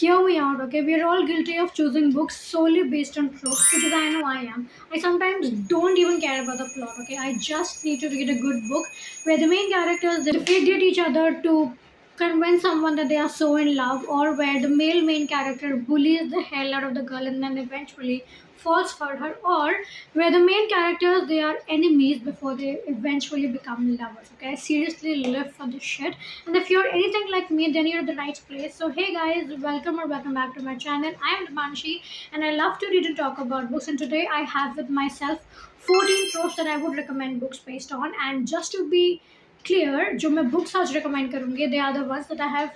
hear me out, okay? We are all guilty of choosing books solely based on tropes because I know I am. I sometimes don't even care about the plot, okay? I just need to read a good book where the main characters they defeat each other to convince someone that they are so in love, or where the male main character bullies the hell out of the girl and then eventually falls for her, or where the main characters they are enemies before they eventually become lovers. Okay, I seriously live for this shit, and if you're anything like me, then you're the right place. So hey guys, welcome back to my channel. I am Manshi, and I love to read and talk about books. And today I have with myself 14 tropes that I would recommend books based on. And just to be clear, जो मैं books आज recommend करूँगी, they are the ones that I have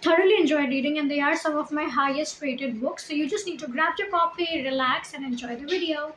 thoroughly enjoyed reading, and they are some of my highest rated books. So you just need to grab your coffee, relax, and enjoy the video.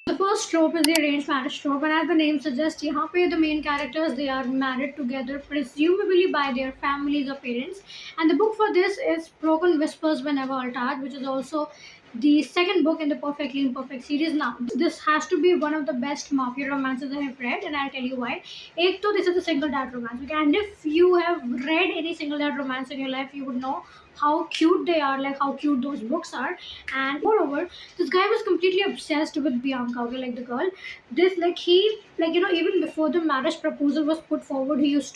The first trope is the arranged marriage trope, and as the name suggests, यहाँ पे the main characters they are married together, presumably by their families or parents. And the book for this is Broken Whispers by Never Altad, which is also the second book in the Perfectly Imperfect series. Now, this has to be one of the best mafia romances I have read, and I'll tell you why. एक तो this is a single dad romance, okay? And if you have read any single dad romance in your life, you would know how cute they are, like how cute those books are. And moreover, this guy was completely obsessed with Bianca, okay, like the girl. This like he like even before the marriage proposal was put forward, he was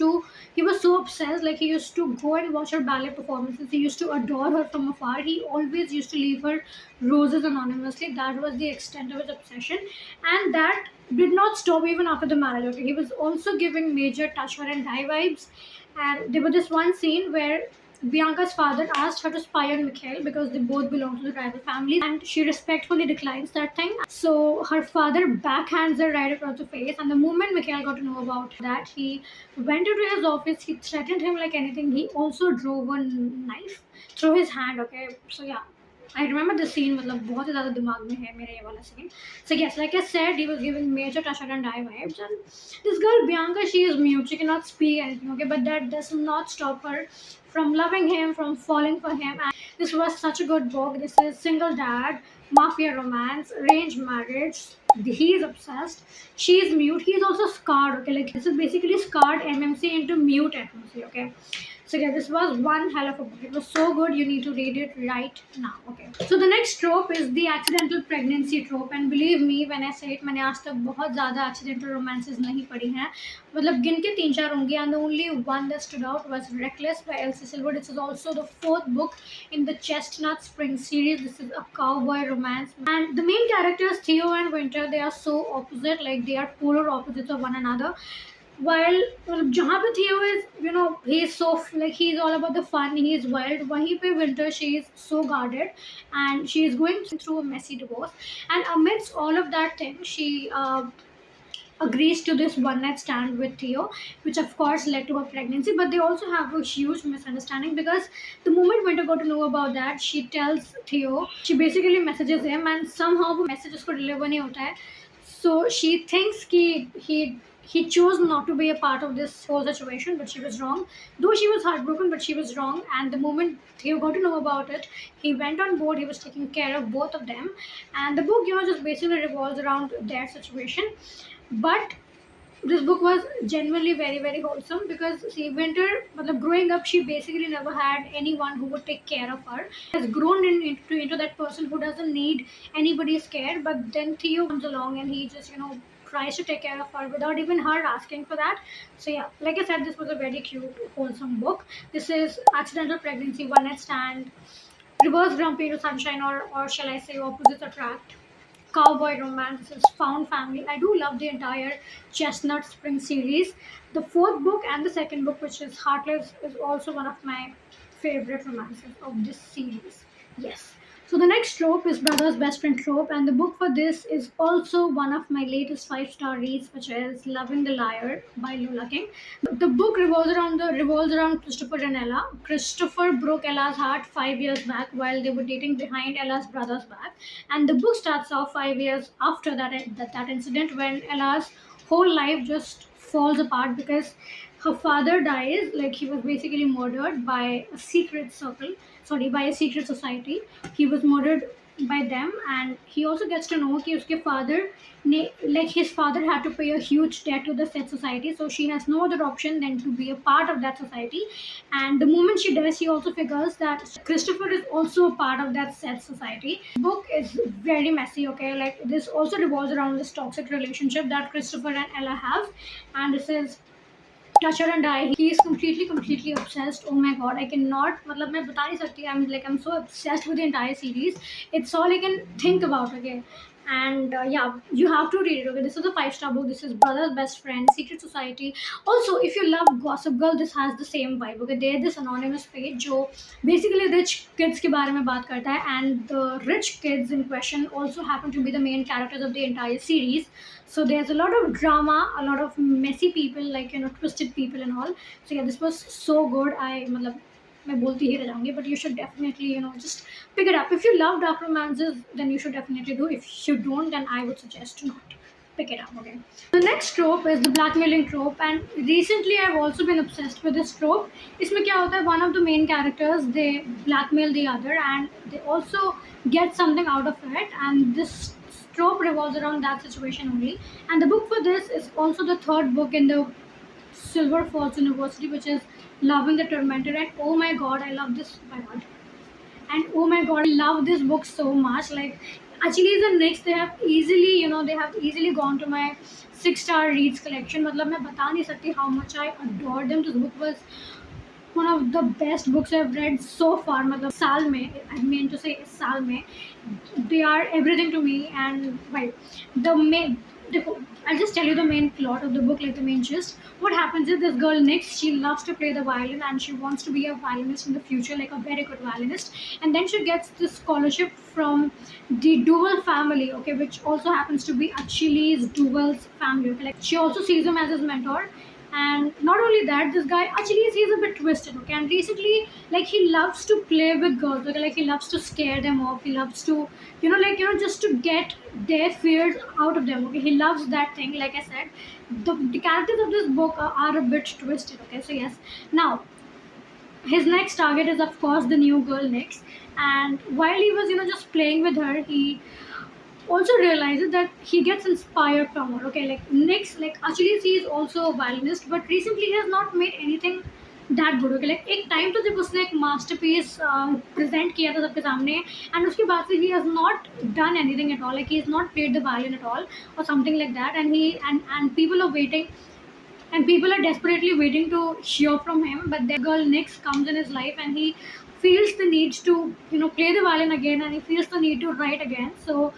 so obsessed. Like he used to go and watch her ballet performances. He used to adore her from afar. He always used to leave her roses anonymously. That was the extent of his obsession, and that did not stop even after the marriage. Okay, he was also giving major touch her and die vibes. And there was this one scene where Bianca's father asked her to spy on Mikhail because they both belong to the rival families, and she respectfully declines that thing. So her father backhands her right across the face, and the moment Mikhail got to know about that, he went into his office. He threatened him like anything. He also drove a knife through his hand. Okay, so yeah, I remember the scene. मतलब बहुत ही ज़्यादा दिमाग में है मेरे ये वाला scene. So yes, like I said, he was giving major Tasha and I vibes, and this girl Bianca, she is mute. She cannot speak anything. Okay, but that does not stop her from loving him, from falling for him. And this was such a good book. This is single dad, mafia romance, arranged marriage. He is obsessed. She is mute. He is also scarred. Okay, like this is basically scarred MMC into mute MMC. Okay, so yeah, this was one hell of a book. It was so good. You need to read it right now. Okay. So the next trope is the accidental pregnancy trope, and believe me when I say it, मैंने आज तक बहुत ज़्यादा accidental romances नहीं पढ़ी हैं. मतलब गिन के तीन चार होंगी, and the only one that stood out was Reckless by Elsie Silver. This is also the fourth book in the Chestnut Spring series. This is a cowboy romance, and the main characters Theo and Winter, they are so opposite, like they are polar opposites of one another. While जहाँ पे Theo is, he is so like he is all about the fun, he is wild. वहीं पे Winter, she is so guarded, and she is going through a messy divorce. And amidst all of that thing, she agrees to this one night stand with Theo, which of course led to her pregnancy. But they also have a huge misunderstanding because the moment Winter got to know about that, she tells Theo, she basically messages him, and somehow वो message उसको deliver नहीं होता है. So she thinks he chose not to be a part of this whole situation, but she was wrong. Though she was heartbroken, but she was wrong. And the moment Theo got to know about it, he went on board. He was taking care of both of them, and the book, just basically revolves around their situation. But this book was genuinely very very wholesome because see, Winter, growing up, she basically never had anyone who would take care of her. Has grown into that person who doesn't need anybody's care. But then Theo comes along and he just tries to take care of her without even her asking for that. So yeah, like I said, this was a very cute wholesome book. This is accidental pregnancy, one night stand, reverse grumpy to sunshine, or shall I say opposites attract, cowboy romance, is found family. I do love the entire Chestnut Spring series. The fourth book and the second book, which is Heartless, is also one of my favorite romances of this series. Yes. So the next trope is Brother's Best Friend trope, and the book for this is also one of my latest five-star reads, which is Loving the Liar by Lola King. The book revolves around Christopher and Ella. Christopher broke Ella's heart 5 years back while they were dating behind Ella's brother's back, and the book starts off 5 years after that incident, when Ella's whole life just falls apart because her father dies. Like he was basically murdered by a secret society. He was murdered by them, and he also gets to know कि उसके father ने, like his father had to pay a huge debt to the said society, so she has no other option than to be a part of that society. And the moment she does, she also figures that Christopher is also a part of that said society. Book is very messy, okay, like this also revolves around this toxic relationship that Christopher and Ella have. And this is Touch Her and Die. He is completely obsessed. Oh my god, I cannot. मतलब मैं बता नहीं सकती. I'm so obsessed with the entire series. It's all I can think about. Okay, and yeah, you have to read it. Okay, this is a 5-star book. This is Brother's Best Friend, Secret Society. Also, if you love Gossip Girl, this has the same vibe. Okay, there's this anonymous page जो basically rich kids के बारे में बात करता है, and the rich kids in question also happen to be the main characters of the entire series. So there's a lot of drama, a lot of messy people, like twisted people and all. So yeah, this was so good. मतलब मैं बोलती ही रह जाऊंगी, but you should definitely just pick it up. If you love dark romances, then you should definitely do. If you don't, then I would suggest to not pick it up. Okay. The next trope is the blackmailing trope, and recently I've also been obsessed with this trope. इसमें क्या होता है? One of the main characters, they blackmail the other, and they also get something out of it, and this trope revolves around that situation only. And the book for this is also the third book in the Silver Falls University, which is Loving the Tormented. And oh my god, I love this by God. And oh my god, I love this book so much. Like actually the next they have easily gone to my 6-star reads collection. मतलब मैं बता नहीं सकती how much I adore them. This book was one of the best books I've read so far. मतलब साल में, I mean to say साल में, they are everything to me. And why the main, I'll just tell you the main plot of the book, like the main gist. What happens is this girl Nix, she loves to play the violin and she wants to be a violinist in the future, like a very good violinist. And then she gets this scholarship from the Duval family, okay, which also happens to be Achilles Duval's family. Okay? Like she also sees him as his mentor. And not only that, this guy actually he's a bit twisted, okay, and recently like he loves to play with girls, okay, like he loves to scare them off, he loves to just to get their fears out of them, okay, he loves that thing. Like I said, the characters of this book are a bit twisted, okay. So yes, now his next target is of course the new girl Nix. And while he was just playing with her, he also realizes that he gets inspired from her, okay. Like Nix, like actually he is also a violinist, but recently he has not made anything that good, okay. Like एक time तो जब उसने एक masterpiece present किया था सबके सामने, and उसके बाद से he has not done anything at all, like he has not played the violin at all or something like that. And he and people are waiting, and people are desperately waiting to hear from him. But the girl Nix comes in his life, and he feels the need to play the violin again, and he feels the need to write again. So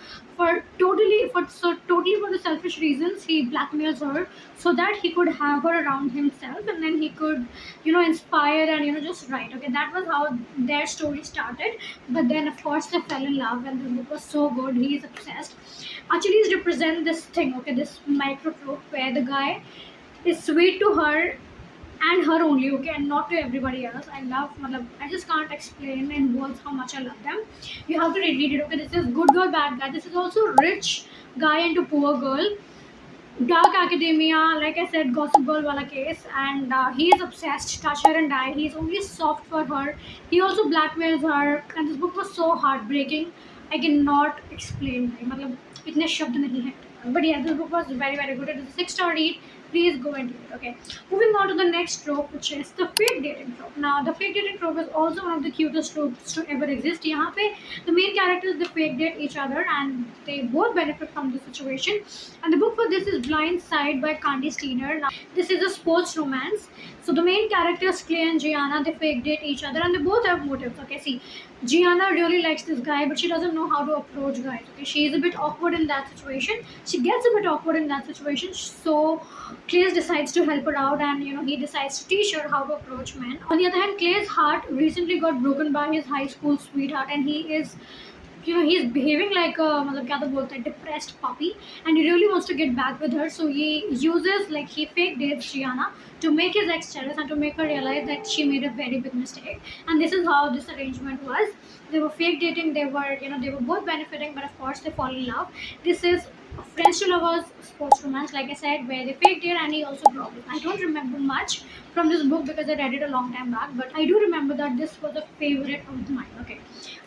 totally for the selfish reasons, he blackmails her so that he could have her around himself, and then he could inspire and just write, okay. That was how their story started. But then of course they fell in love, and the book was so good. He is obsessed. Actually he's represent this thing, okay, this micro trope where the guy is sweet to her and her only, okay, and not to everybody else. I love, I just can't explain in words how much I love them. You have to read it, okay. This is Good Girl Bad Guy. This is also rich guy into poor girl, Dark Academia, like I said, Gossip Girl wala case. And he is obsessed. Touch Her and Die. He is only soft for her. He also blackmails her, and this book was so heartbreaking. I cannot explain. मतलब इतने शब्द नहीं हैं. But yeah, this book was very good. It is a 6-star read. Please go and read it. Okay. Moving on to the next trope, which is the fake dating trope. Now, the fake dating trope is also one of the cutest tropes to ever exist. यहाँ पे the main characters, they fake date each other, and they both benefit from the situation. And the book for this is Blind Side by Candy Steiner. Now, this is a sports romance. So the main characters Clay and Gianna, they fake date each other, and they both have motives. Okay, see, Gianna really likes this guy, but she doesn't know how to approach guys. Okay, she is a bit awkward in that situation. She gets a bit awkward in that situation. So Clay decides to help her out, and he decides to teach her how to approach men. On the other hand, Clay's heart recently got broken by his high school sweetheart, and he is he's behaving like a मतलब क्या तो बोलते हैं depressed puppy, and he really wants to get back with her. So he uses, like, he fake dates Gianna to make his ex jealous and to make her realize that she made a very big mistake. And this is how this arrangement was. They were fake dating. They were they were both benefiting, but of course they fall in love. This is a friends to lovers sports romance, like I said, where they faked it and he also dropped it. I don't remember much from this book because I read it a long time back, but I do remember that this was a favorite of mine. Okay.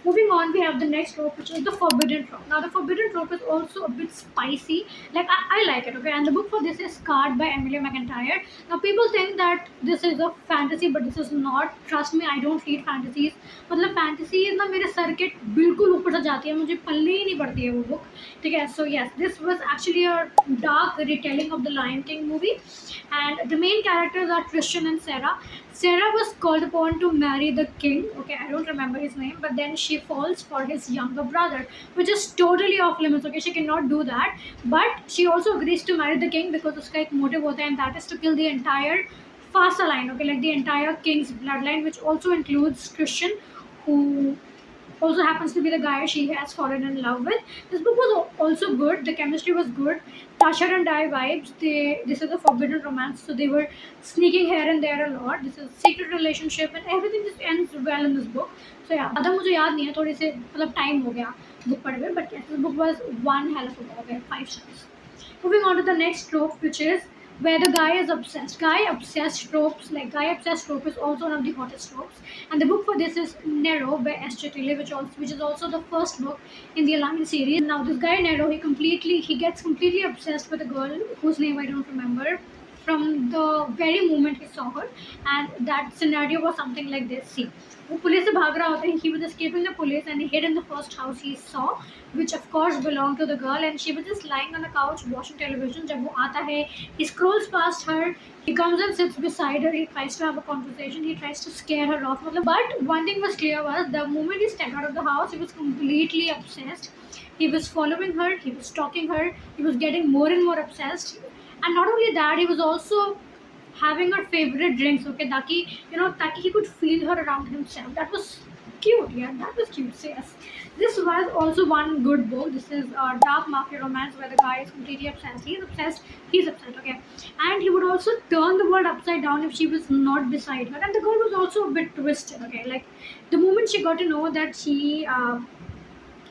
Moving on, we have the next trope, which is the forbidden trope. Now, the forbidden trope is also a bit spicy. Like, I like it, okay? And the book for this is Scarred by Emilia McIntyre. Now, people think that this is a fantasy, but this is not. Trust me, I don't read fantasies. मतलब fantasy ना मेरे sir के बिल्कुल ऊपर से जाती है, मुझे पल्ले ही नहीं पड़ती है वो बुक, ठीक है. So yes, this was actually a dark retelling of the Lion King movie, and the main characters are Christian and Sarah. Sarah was called upon to marry the king. Okay, I don't remember his name, but then she falls for his younger brother, which is totally off limits. Okay, she cannot do that, but she also agrees to marry the king because उसका एक motive होता है, and that is to kill the entire Fasa line. Okay, like the entire king's bloodline, which also includes Christian, who also happens to be the guy she has fallen in love with. This book was also good. The chemistry was good. Tasha and Dai vibes. This is a forbidden romance, so they were sneaking here and there a lot. This is a secret relationship, and everything just ends well in this book. So yeah, ज़्यादा मुझे याद नहीं है, थोड़ी से मतलब time हो गया book पढ़े हुए, but yes, this book was one hell of a book. Okay, 5 stars. Moving on to the next trope, which is where the guy is obsessed. Guy obsessed tropes, like guy obsessed trope is also one of the hottest tropes. And the book for this is Nero by S.J. Tilly, which is also the first book in the Alliance series. Now this guy Nero, he gets completely obsessed with a girl whose name I don't remember from the very moment he saw her, and that scenario was something like this. See, वो police से भाग रहा होता है. He was escaping the police and he hid in the first house he saw, which of course belonged to the girl, and she was just lying on the couch watching television. जब वो आता है, he scrolls past her, he comes and sits beside her, he tries to have a conversation, he tries to scare her off. मतलब, but one thing was clear was the moment he stepped out of the house, he was completely obsessed. He was following her, he was stalking her, he was getting more and more obsessed. And not only that, he was also having her favorite drinks, okay, taki he could feel her around himself. That was cute, yeah, that was cute. So yes, this was also one good book. This is a dark mafia romance where the guy is completely obsessed. He's obsessed, okay, and he would also turn the world upside down if she was not beside her. And the girl was also a bit twisted, okay, like the moment she got to know that she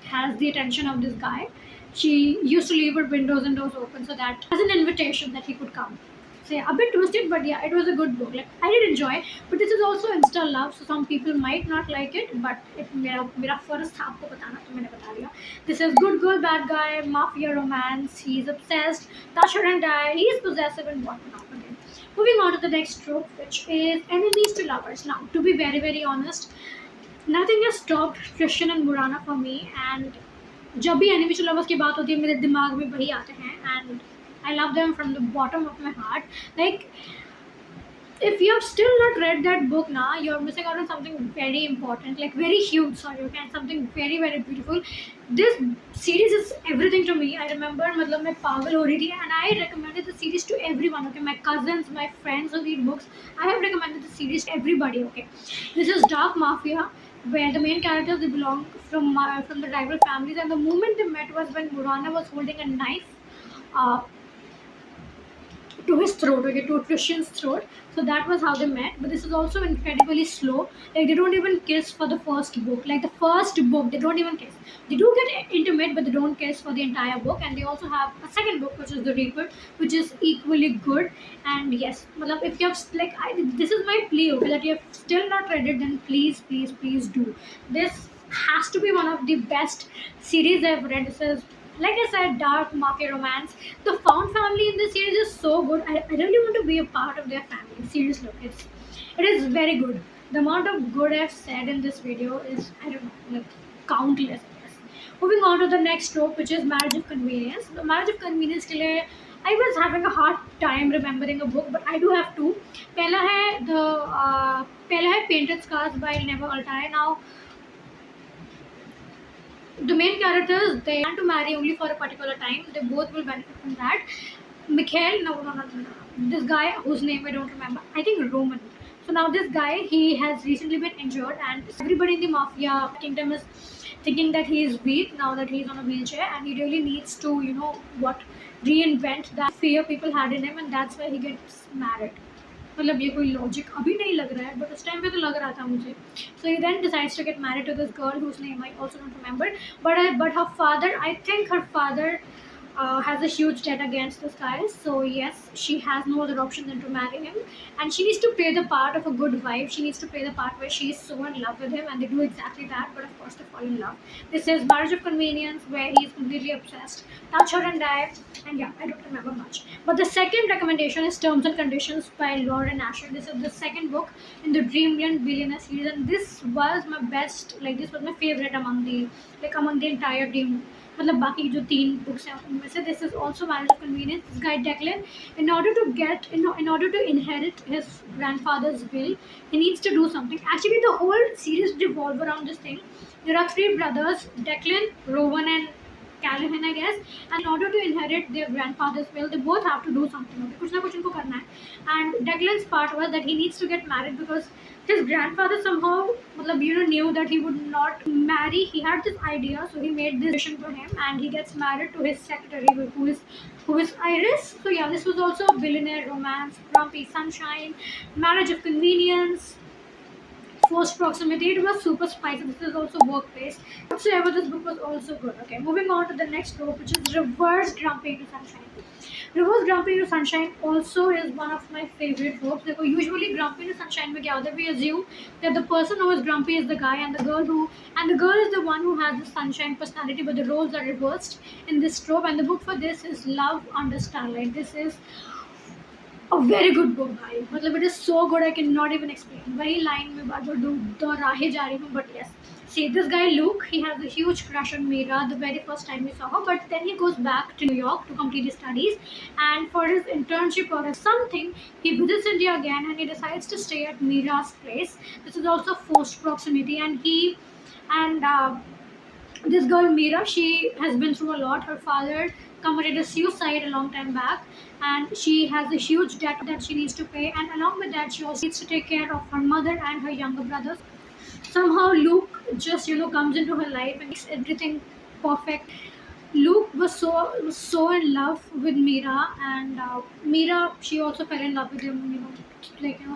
has the attention of this guy, she used to leave her windows and doors open so that as an invitation that he could come. So yeah, a bit twisted, but yeah, it was a good book. Like I did enjoy, but this is also insta love, so some people might not like it. But it मेरा first था आपको बताना, तो मैंने बता दिया. This is good girl, bad guy, mafia romance. He's obsessed. Tasha and I, he's possessive and whatnot. Okay. Moving on to the next trope, which is enemies to lovers. Now, to be very very honest, nothing has stopped Christian and Murana for me, and जब भी enemy to lovers की बात होती है मेरे दिमाग में वही आते हैं, and I love them from the bottom of my heart. Like if you have still not read that book now, you're missing out on something very important, like very huge, sorry, okay, and something very very beautiful. This series is everything to me. I remember मतलब मैं पागल हो रही थी, and I recommended the series to everyone, okay, my cousins, my friends who read books. I have recommended the series to everybody, okay. This is dark mafia where the main characters, they belong from the rival families, and the moment they met was when Murana was holding a knife uh, to his throat, okay, to Christian's throat. So that was how they met. But this is also incredibly slow. Like they don't even kiss for the first book. Like the first book, they don't even kiss. They do get intimate, but they don't kiss for the entire book. And they also have a second book, which is The Reaper, which is equally good. And yes, matlab, if you have this is my plea, okay, that you have still not read it, then please, please, please do. This has to be one of the best series I've read. This is, like I said, dark mafia romance. The found family in this series is so good. I really want to be a part of their family. Seriously, it is very good. The amount of good I've said in this video is, I don't know, like countless. I guess. Moving on to the next trope, which is marriage of convenience. The marriage of convenience के लिए I was having a hard time remembering a book, but I do have two. पहला है Painted Scars by Never Altai. Now the main characters, they plan to marry only for a particular time. They both will benefit from that. Mikhail, no. This guy whose name I don't remember. I think Roman. So now this guy, he has recently been injured, and everybody in the mafia kingdom is thinking that he is weak now that he's on a wheelchair, and he really needs to, reinvent that fear people had in him, and that's why he gets married. मतलब ये कोई logic अभी नहीं लग रहा है, but उस time पे तो लग रहा था मुझे. So he then decides to get married to this girl whose name I also don't remember, but her father, I think her father has a huge debt against this guy. So yes, she has no other option than to marry him, and she needs to play the part of a good wife. She needs to play the part where she is so in love with him, and they do exactly that. But of course, they fall in love. This is Marriage of Convenience, where he is completely obsessed. Touch her and die, and yeah, I don't remember much. But the second recommendation is Terms and Conditions by Lauren Asher. This is the second book in the Dreamland Billionaire series, and this was my best. Like this was my favorite among the entire Dream, मतलब बाकी जो तीन books हैं उनमें से this is also marriage of convenience. This guy Declan, in order to inherit his grandfather's will, he needs to do something. Actually, the whole series revolve around this thing. There are three brothers, Declan, Rowan, and Callahan, I guess. And in order to inherit their grandfather's will, they both have to do something. Okay, कुछ ना कुछ उनको करना है. And Declan's part was that he needs to get married because his grandfather somehow knew that he would not marry. He had this idea, so he made this decision for him, and he gets married to his secretary, who is Iris. So yeah, this was also a billionaire romance, Grumpy Sunshine, Marriage of Convenience, Forced Proximity. It was super spicy. This is also Workplace. Whatsoever, this book was also good. Okay, moving on to the next book, which is Reverse Grumpy into Sunshine. Reverse Grumpy into Sunshine also is one of my favorite books. देखो, usually Grumpy into Sunshine में क्या होता है? We assume that the person who is grumpy is the guy, and the girl is the one who has the sunshine personality, but the roles are reversed in this trope. And the book for this is Love Under Starlight. This is a very good book भाई, मतलब it is so good I cannot even explain. वही line में बार बार दोहराहे जा रही हूँ, but yes. See, this guy Luke, he has a huge crush on Mira the very first time we saw her, but then he goes back to New York to complete his studies, and for his internship or something, he visits India again, and he decides to stay at Mira's place. This is also forced proximity, and this girl Mira, she has been through a lot. Her father committed a suicide a long time back, and she has a huge debt that she needs to pay, and along with that she also needs to take care of her mother and her younger brothers. Somehow Luke just comes into her life and makes everything perfect. Luke was so in love with Mira, and Mira, she also fell in love with him,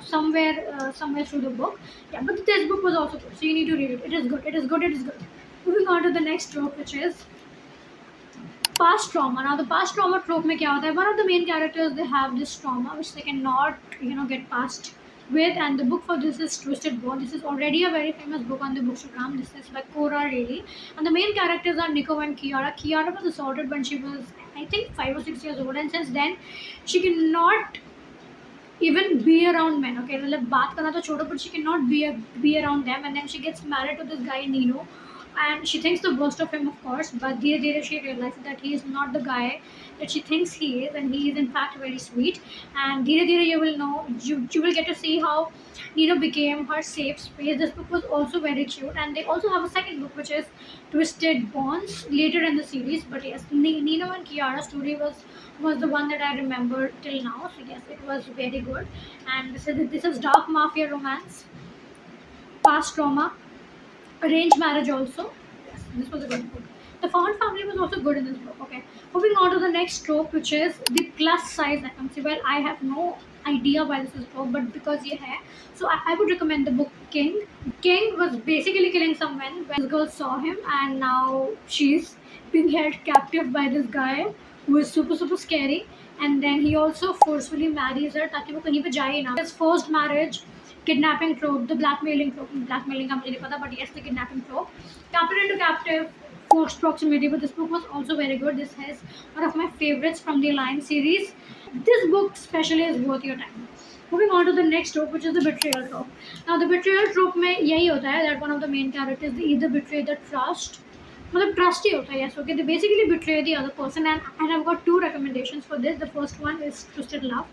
somewhere through the book. Yeah, but this book was also good, so you need to read it. It is good. It is good. It is good. Moving on to the next trope, which is past trauma. Now, the past trauma trope में क्या होता है? One of the main characters, they have this trauma which they cannot get past with, and the book for this is Twisted Ball. This is already a very famous book on the Bookstagram. This is by Cora Reilly, and the main characters are Nico and Kiara. Kiara was assaulted when she was, I think, 5 or 6 years old, and since then she cannot even be around men. Okay, मतलब बात करना तो छोड़ो, but she cannot be around them, and then she gets married to this guy Nino, and she thinks the worst of him, of course, but धीरे धीरे she realizes that he is not the guy that she thinks he is, and he is in fact very sweet. And धीरे धीरे you will get to see how Nino became her safe space. This book was also very cute, and they also have a second book which is Twisted Bonds later in the series. But yes, Nino and Kiara's story was the one that I remember till now. So yes, it was very good. And this is dark mafia romance, past trauma, arranged marriage also. Yes, this was a good book. The found family was also good in this book. Okay, moving on to the next trope, which is the plus size FMC. Well, I have no idea why this is book, but because ये है, so I would recommend the book King. King was basically killing someone when this girl saw him, and now she's being held captive by this guy who is super super scary. And then he also forcefully marries her ताकि वो कहीं पे जाए ना. His forced marriage, kidnapping trope, the blackmailing trope. Blackmailing का मुझे नहीं पता, but yes, the kidnapping trope. Captain into captive, forced proximity. But this book was also very good. This is one of my favorites from the Alliance series. This book especially is worth your time. Moving on to the next trope, which is the betrayal trope. Now, the betrayal trope में यही होता है that one of the main characters, they either betray the trust, मतलब trust ही होता है. Yes, okay, they basically betray the other person, and I've got two recommendations for this. The first one is Twisted Love,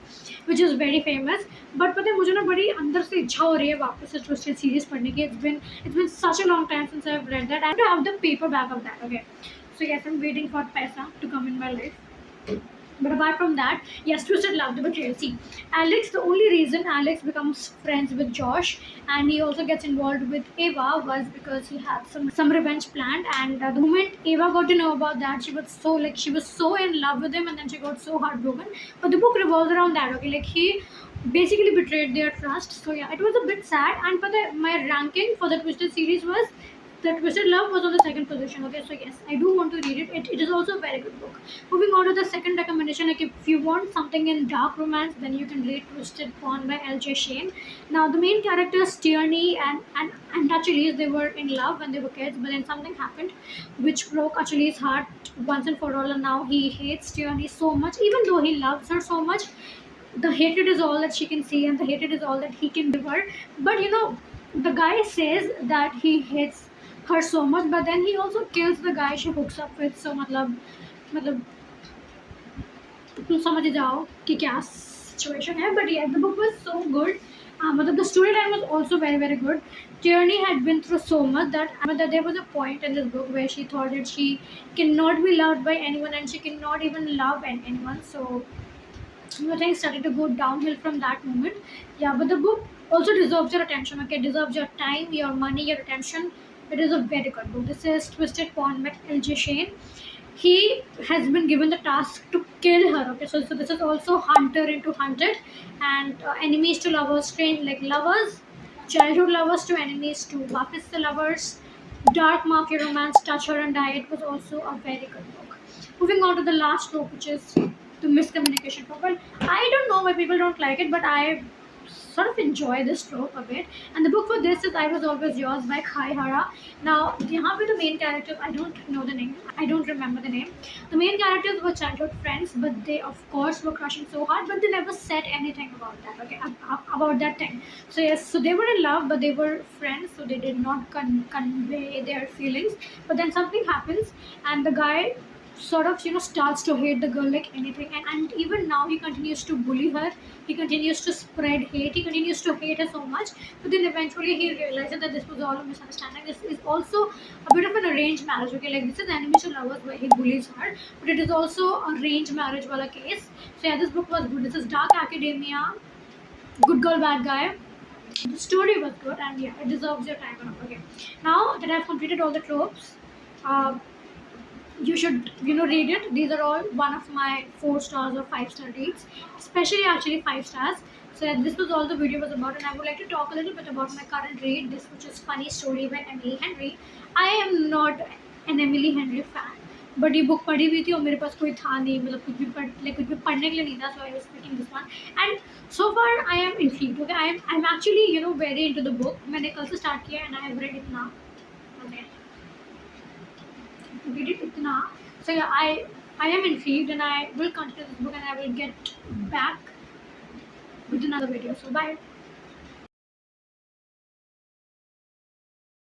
which is very famous. But पता है मुझे ना बड़ी अंदर से इच्छा हो रही है वापस से Twisted series पढ़ने की. It's been such a long time since I've read that. I have the paperback of that. Okay, so yes, I'm waiting for paisa to come in my life. But apart from that, yes, Twisted Love, the betrayal. See, Alex, the only reason Alex becomes friends with Josh and he also gets involved with Ava was because he had some revenge planned. And the moment Ava got to know about that, she was so in love with him, and then she got so heartbroken. But the book revolves around that. Okay, like he basically betrayed their trust. So yeah, it was a bit sad. And but my ranking for the Twisted series was The Twisted Love was on the second position. Okay, so yes, I do want to read it. It is also a very good book. Moving on to the second recommendation, like if you want something in dark romance, then you can read Twisted Pawn by L.J. Shane. Now the main characters Tierney and Achilles, they were in love when they were kids, but then something happened which broke Achilles' heart once and for all, and now he hates Tierney so much, even though he loves her so much. The hatred is all that she can see, and the hatred is all that he can give her. But the guy says that he hates her so much, but then he also kills the guy she hooks up with. So मतलब तुम समझ जाओ कि क्या situation है. But yeah, the book was so good. मतलब the storyline was also very very good. Tierney had been through so much that there was a point in this book where she thought that she cannot be loved by anyone, and she cannot even love anyone. So things started to go downhill from that moment. Yeah, but the book also deserves your attention. Okay, it deserves your time, your money, your attention. It is a very good book. This is Twisted Pawn by L.J. Shane. He has been given the task to kill her. Okay, so this is also Hunter into Hunted, and enemies to lovers, strange like lovers, childhood lovers to enemies to Wapis the lovers, dark mafia romance, Touch Her and Die. It was also a very good book. Moving on to the last book, which is The Miscommunication Book. Well, I don't know why people don't like it, but I sort of enjoy this trope a bit. And the book for this is I Was Always Yours by Kai Hara. Now, यहाँ पे the main characters, I don't know the name, I don't remember the name. The main characters were childhood friends, but they of course were crushing so hard, but they never said anything about that. Okay, about that thing. So yes, so they were in love, but they were friends, so they did not convey their feelings. But then something happens, and the guy sort of starts to hate the girl like anything, and even now he continues to bully her, he continues to spread hate, he continues to hate her so much. But then eventually he realizes that this was all a misunderstanding. This is also a bit of an arranged marriage. Okay, like this is enemies to lovers where he bullies her, but it is also arranged marriage wala case. So yeah, this book was good. This is Dark Academia, good girl bad guy. The story was good, and yeah, it deserves your time enough. Okay, now that I've completed all the tropes, uh, you should read it. These are all one of my 4 stars or 5-star reads, especially actually 5 stars. So yeah, this was all the video was about, and I would like to talk a little bit about my current read, this which is Funny Story by Emily Henry. I am not an Emily Henry fan, but ये book पढ़ी हुई थी और मेरे पास कोई था नहीं, मतलब कुछ भी पढ़ने के लिए नहीं था. So I was picking this one, and so far I am intrigued. Okay, I'm actually very into the book. मैंने कल से start किया and I have read it now. Okay, read it itna. So yeah, I am intrigued, and I will continue this book, and I will get back with another video. So bye.